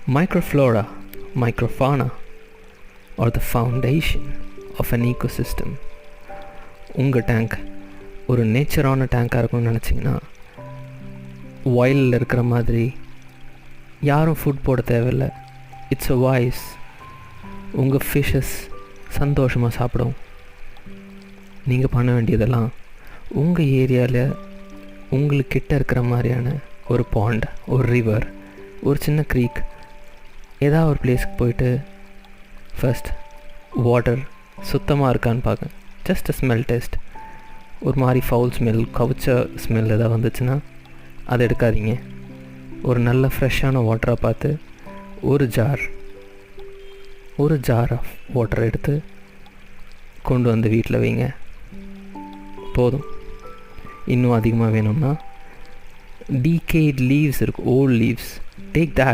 Microflora, microfauna are the foundation of an ecosystem. உங்கள் tank ஒரு நேச்சரான டேங்காக இருக்கும்னு நினச்சிங்கன்னா வைல்டில் இருக்கிற மாதிரி யாரும் ஃபுட் போட தேவையில்லை. It's a voice. உங்கள் ஃபிஷ்ஷஸ் சந்தோஷமாக சாப்பிடும். நீங்கள் பண்ண வேண்டியதெல்லாம் உங்கள் ஏரியாவில் உங்களுக்கு கிட்ட இருக்கிற மாதிரியான ஒரு பாண்ட், ஒரு ரிவர், ஒரு சின்ன க்ரீக், ஏதாவது ஒரு பிளேஸ்க்கு போயிட்டு ஃபர்ஸ்ட் வாட்டர் சுத்தமாக இருக்கான்னு பார்க்க. Just a smell test. ஒரு மாதிரி ஃபவுல் ஸ்மெல், கவுச்ச ஸ்மெல் எதாவது வந்துச்சுன்னா அதை எடுக்காதீங்க. ஒரு நல்ல ஃப்ரெஷ்ஷான வாட்டராக பார்த்து ஒரு ஜார் ஆஃப் வாட்டர் எடுத்து கொண்டு வந்து வீட்டில் வைங்க. போதும். இன்னும் அதிகமாக வேணும்னா decayed leaves இருக்கும், old leaves, take that